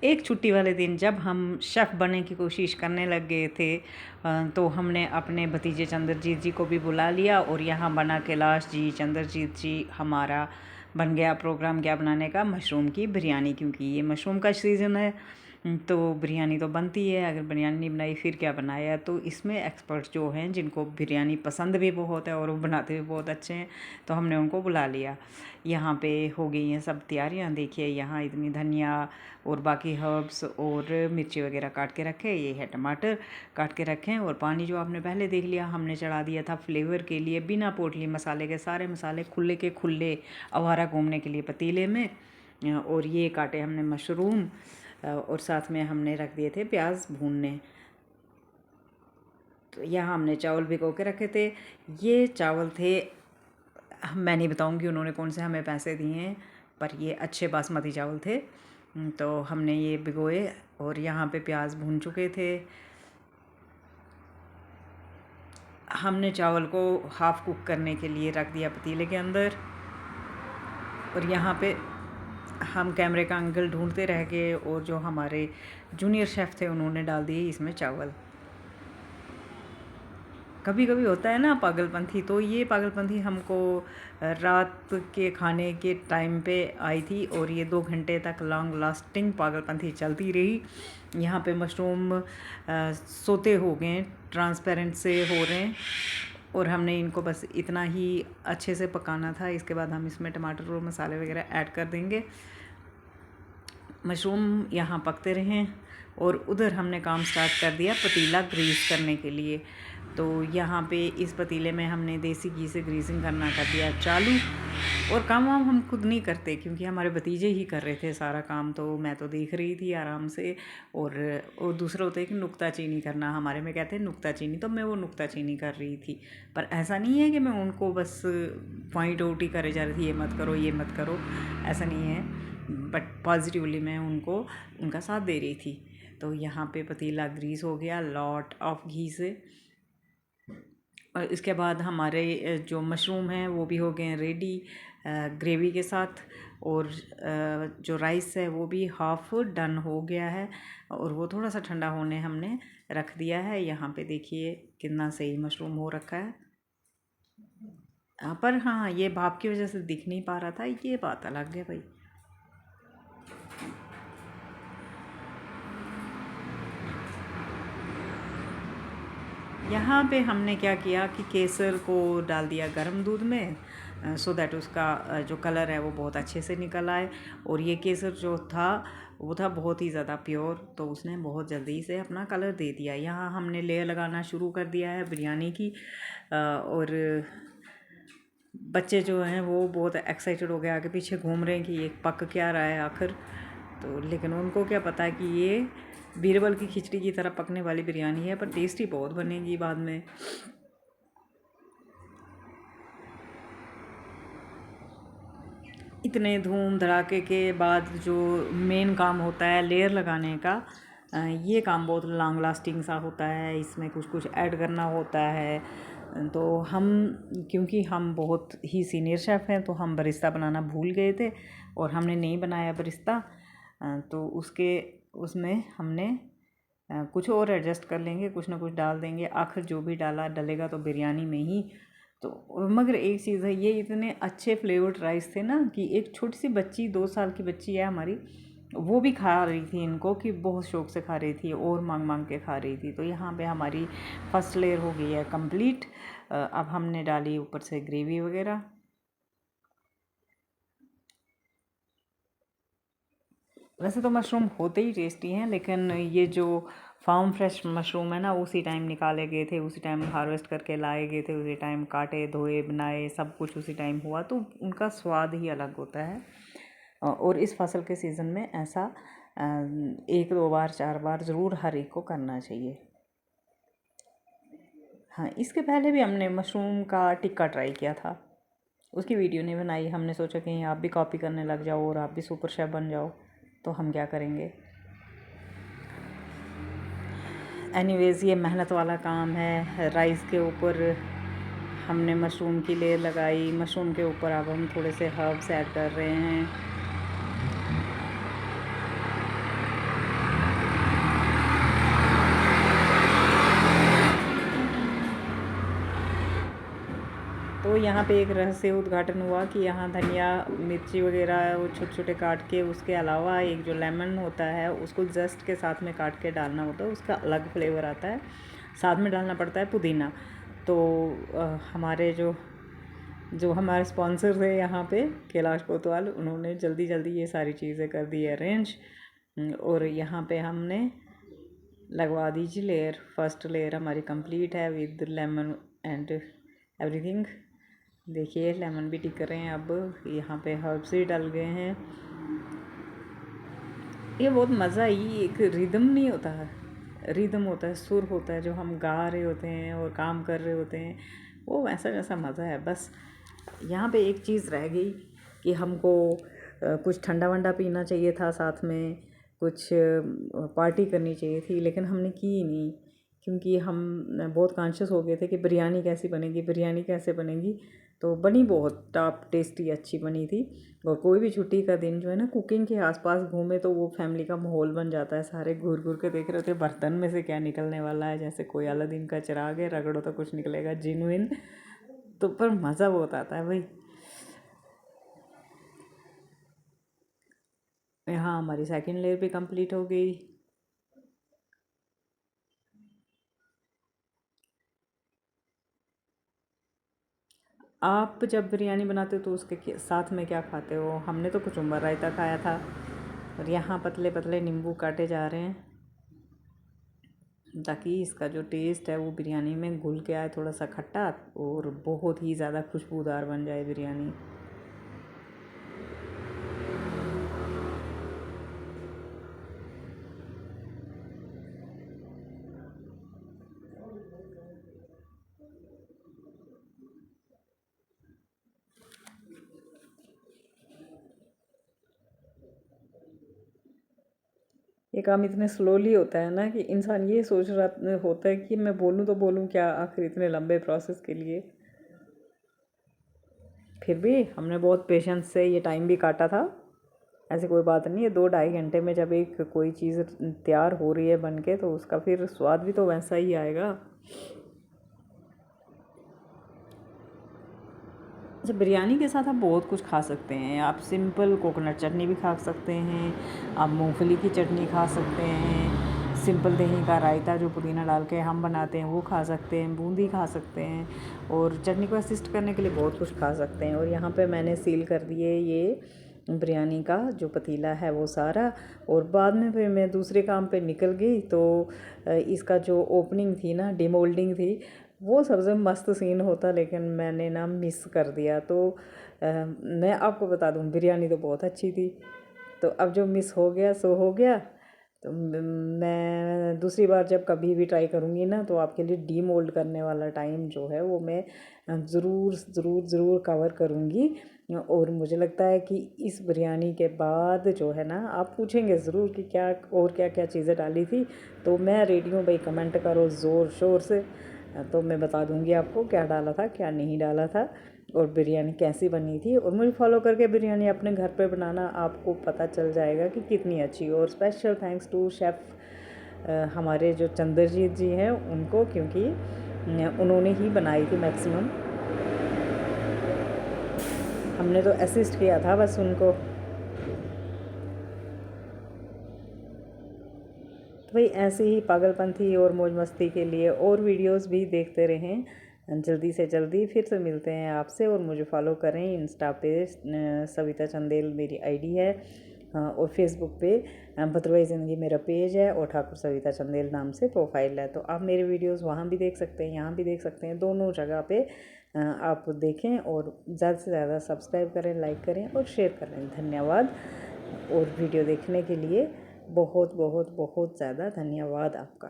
एक छुट्टी वाले दिन जब हम शेफ़ बनने की कोशिश करने लग गए थे तो हमने अपने भतीजे चंद्रजीत जी को भी बुला लिया और यहाँ बना कैलाश जी, चंद्रजीत जी, हमारा बन गया प्रोग्राम क्या बनाने का, मशरूम की बिरयानी। क्योंकि ये मशरूम का सीज़न है तो बिरयानी तो बनती है, अगर बिरयानी नहीं बनाई फिर क्या बनाया। तो इसमें एक्सपर्ट जो हैं जिनको बिरयानी पसंद भी बहुत है और वो बनाते भी बहुत अच्छे हैं, तो हमने उनको बुला लिया। यहाँ पे हो गई हैं सब तैयारियाँ। देखिए यहाँ इतनी धनिया और बाकी हर्ब्स और मिर्ची वगैरह काट के रखे, ये है टमाटर काट के रखे हैं। और पानी जो आपने पहले देख लिया हमने चढ़ा दिया था फ्लेवर के लिए, बिना पोटली मसाले के, सारे मसाले खुले के खुले आवारा घूमने के लिए पतीले में। और ये काटे हमने मशरूम और साथ में हमने रख दिए थे प्याज भूनने। तो यहाँ हमने चावल भिगो के रखे थे। ये चावल थे, मैं नहीं बताऊँगी उन्होंने कौन से हमें पैसे दिए हैं, पर ये अच्छे बासमती चावल थे। तो हमने ये भिगोए और यहाँ पे प्याज भून चुके थे। हमने चावल को हाफ़ कुक करने के लिए रख दिया पतीले के अंदर। और यहाँ पे हम कैमरे का एंगल ढूंढते रह गए और जो हमारे जूनियर शेफ़ थे उन्होंने डाल दिए इसमें चावल। कभी कभी होता है ना पागलपंथी, तो ये पागलपंथी हमको रात के खाने के टाइम पे आई थी और ये 2 घंटे तक लॉन्ग लास्टिंग पागलपंथी चलती रही। यहाँ पे मशरूम सोते हो गए, ट्रांसपेरेंट से हो रहे हैं और हमने इनको बस इतना ही अच्छे से पकाना था। इसके बाद हम इसमें टमाटर और मसाले वगैरह ऐड कर देंगे। मशरूम यहाँ पकते रहें और उधर हमने काम स्टार्ट कर दिया पतीला ग्रीस करने के लिए। तो यहाँ पे इस पतीले में हमने देसी घी से ग्रीसिंग करना कर दिया चालू। और काम वाम हम खुद नहीं करते क्योंकि हमारे भतीजे ही कर रहे थे सारा काम, तो मैं तो देख रही थी आराम से। और दूसरा होता है कि नुक्ताचीनी करना, हमारे में कहते हैं नुक्ताचीनी, तो मैं वो नुक्ताचीनी कर रही थी। पर ऐसा नहीं है कि मैं उनको बस पॉइंट आउट ही करे जा रही थी, ये मत करो ये मत करो, ऐसा नहीं है। बट पॉजिटिवली मैं उनको उनका साथ दे रही थी। तो यहाँ पे पतीला ग्रीस हो गया लॉट ऑफ घी से। और इसके बाद हमारे जो मशरूम हैं वो भी हो गए हैं रेडी ग्रेवी के साथ। और जो राइस है वो भी हाफ़ डन हो गया है और वो थोड़ा सा ठंडा होने हमने रख दिया है। यहाँ पे देखिए कितना सही मशरूम हो रखा है। पर हाँ, ये भाप की वजह से दिख नहीं पा रहा था, ये बात अलग है भाई। यहाँ पे हमने क्या किया कि केसर को डाल दिया गर्म दूध में सो दैट उसका जो कलर है वो बहुत अच्छे से निकल आए। और ये केसर जो था वो था बहुत ही ज़्यादा प्योर, तो उसने बहुत जल्दी से अपना कलर दे दिया। यहाँ हमने लेयर लगाना शुरू कर दिया है बिरयानी की। और बच्चे जो हैं वो बहुत एक्साइटेड हो गए, आगे पीछे घूम रहे हैं कि ये पक क्या रहा है आखिर। तो लेकिन उनको क्या पता है कि ये बीरबल की खिचड़ी की तरह पकने वाली बिरयानी है, पर टेस्टी बहुत बनेगी बाद में। इतने धूम धड़ाके के बाद जो मेन काम होता है लेयर लगाने का, ये काम बहुत लॉन्ग लास्टिंग सा होता है। इसमें कुछ कुछ ऐड करना होता है। तो हम, क्योंकि हम बहुत ही सीनियर शेफ़ हैं, तो हम बरिस्ता बनाना भूल गए थे और हमने नहीं बनाया बरिस्ता। तो उसमें हमने कुछ और एडजस्ट कर लेंगे, कुछ ना कुछ डाल देंगे, आखिर जो भी डाला डलेगा तो बिरयानी में ही। तो मगर एक चीज़ है, ये इतने अच्छे फ्लेवर्ड राइस थे ना कि एक छोटी सी बच्ची 2 साल की बच्ची है हमारी, वो भी खा रही थी इनको, कि बहुत शौक़ से खा रही थी और मांग मांग के खा रही थी। तो यहाँ पे हमारी फर्स्ट लेयर हो गई है कंप्लीट। अब हमने डाली ऊपर से ग्रेवी वगैरह। वैसे तो मशरूम होते ही टेस्टी हैं, लेकिन ये जो फार्म फ्रेश मशरूम है ना, उसी टाइम निकाले गए थे, उसी टाइम हार्वेस्ट करके लाए गए थे, उसी टाइम काटे धोए बनाए सब कुछ उसी टाइम हुआ, तो उनका स्वाद ही अलग होता है। और इस फसल के सीज़न में ऐसा 1-2 बार 4 बार ज़रूर हर एक को करना चाहिए। हाँ, इसके पहले भी हमने मशरूम का टिक्का ट्राई किया था, उसकी वीडियो नहीं बनाई। हमने सोचा कि आप भी कॉपी करने लग जाओ और आप भी सुपर शेफ़ बन जाओ, तो हम क्या करेंगे। एनीवेज़ ये मेहनत वाला काम है। राइस के ऊपर हमने मशरूम की लेयर लगाई, मशरूम के ऊपर अब हम थोड़े से हर्ब्स ऐड कर रहे हैं। यहाँ पे एक रहस्य उद्घाटन हुआ कि यहाँ धनिया मिर्ची वगैरह वो छोटे छोटे काट के, उसके अलावा एक जो लेमन होता है उसको जस्ट के साथ में काट के डालना होता है, उसका अलग फ्लेवर आता है। साथ में डालना पड़ता है पुदीना। तो हमारे जो हमारे स्पॉन्सर थे यहाँ पे कैलाश कोतवाल, उन्होंने जल्दी जल्दी ये सारी चीज़ें कर दी अरेंज। और यहाँ पे हमने लगवा दीजिए लेयर। फर्स्ट लेयर हमारी कंप्लीट है विद लेमन एंड एवरीथिंग। देखिए लेमन भी टिक रहे हैं। अब यहाँ पे हर्ब्स भी डल गए हैं। ये बहुत मज़ा ही, एक रिदम नहीं होता है, रिदम होता है, सुर होता है, जो हम गा रहे होते हैं और काम कर रहे होते हैं, वो वैसा वैसा मज़ा है। बस यहाँ पे एक चीज़ रह गई कि हमको कुछ ठंडा वंडा पीना चाहिए था, साथ में कुछ पार्टी करनी चाहिए थी, लेकिन हमने की ही नहीं, क्योंकि हम बहुत कॉन्शियस हो गए थे कि बिरयानी कैसी बनेगी, बिरयानी कैसे बनेगी। तो बनी बहुत टॉप टेस्टी अच्छी बनी थी। और कोई भी छुट्टी का दिन जो है ना, कुकिंग के आसपास घूमे तो वो फैमिली का माहौल बन जाता है। सारे घूर घूर के देख रहे थे बर्तन में से क्या निकलने वाला है, जैसे कोई अलादीन का चिराग है, रगड़ो तो कुछ निकलेगा जेन्युइन। तो पर मज़ा बहुत आता है भाई। यहाँ हमारी सेकंड लेयर भी कंप्लीट हो गई। आप जब बिरयानी बनाते हो तो उसके साथ में क्या खाते हो? हमने तो कुचुम्बर रायता खाया था। और यहाँ पतले पतले नींबू काटे जा रहे हैं ताकि इसका जो टेस्ट है वो बिरयानी में घुल के आए, थोड़ा सा खट्टा और बहुत ही ज़्यादा खुशबूदार बन जाए बिरयानी। ये काम इतने स्लोली होता है ना कि इंसान ये सोच रहा होता है कि मैं बोलूँ तो बोलूँ क्या आखिर इतने लंबे प्रोसेस के लिए। फिर भी हमने बहुत पेशेंस से ये टाइम भी काटा था। ऐसी कोई बात नहीं है, 2-2.5 घंटे में जब एक कोई चीज़ तैयार हो रही है बन के, तो उसका फिर स्वाद भी तो वैसा ही आएगा। अच्छा, बिरयानी के साथ आप बहुत कुछ खा सकते हैं। आप सिंपल कोकोनट चटनी भी खा सकते हैं, आप मूंगफली की चटनी खा सकते हैं, सिंपल दही का रायता जो पुदीना डाल के हम बनाते हैं वो खा सकते हैं, बूंदी खा सकते हैं, और चटनी को असिस्ट करने के लिए बहुत कुछ खा सकते हैं। और यहाँ पे मैंने सील कर दिए ये बिरयानी का जो पतीला है वो सारा। और बाद में फिर मैं दूसरे काम पे निकल गई, तो इसका जो ओपनिंग थी ना, डिमोल्डिंग थी, वो सबसे मस्त सीन होता, लेकिन मैंने ना मिस कर दिया। तो मैं आपको बता दूं, बिरयानी तो बहुत अच्छी थी, तो अब जो मिस हो गया सो हो गया। तो मैं दूसरी बार जब कभी भी ट्राई करूँगी ना, तो आपके लिए डीमोल्ड करने वाला टाइम जो है वो मैं ज़रूर ज़रूर ज़रूर कवर करूँगी। और मुझे लगता है कि इस बिरयानी के बाद जो है ना, आप पूछेंगे ज़रूर कि क्या और क्या क्या चीज़ें डाली थी, तो मैं रेडी हूँ भाई, कमेंट करो ज़ोर शोर से, तो मैं बता दूँगी आपको क्या डाला था क्या नहीं डाला था और बिरयानी कैसी बनी थी। और मुझे फॉलो करके बिरयानी अपने घर पे बनाना, आपको पता चल जाएगा कि कितनी अच्छी। और स्पेशल थैंक्स टू शेफ़ हमारे जो चंद्रजीत जी हैं उनको, क्योंकि उन्होंने ही बनाई थी मैक्सिमम, हमने तो असिस्ट किया था बस उनको। तो भाई ऐसे ही पागलपंथी और मौज मस्ती के लिए और वीडियोस भी देखते रहें। जल्दी से जल्दी फिर से मिलते हैं आपसे। और मुझे फॉलो करें इंस्टा पे, सविता चंदेल मेरी आईडी है, और फेसबुक पे भद्रवाही ज़िंदगी मेरा पेज है, और ठाकुर सविता चंदेल नाम से प्रोफाइल है। तो आप मेरे वीडियोस वहाँ भी देख सकते हैं, यहाँ भी देख सकते हैं, दोनों जगह पे आप देखें। और ज़्यादा से ज़्यादा सब्सक्राइब करें, लाइक करें और शेयर करें। धन्यवाद। और वीडियो देखने के लिए बहुत बहुत बहुत ज़्यादा धन्यवाद आपका।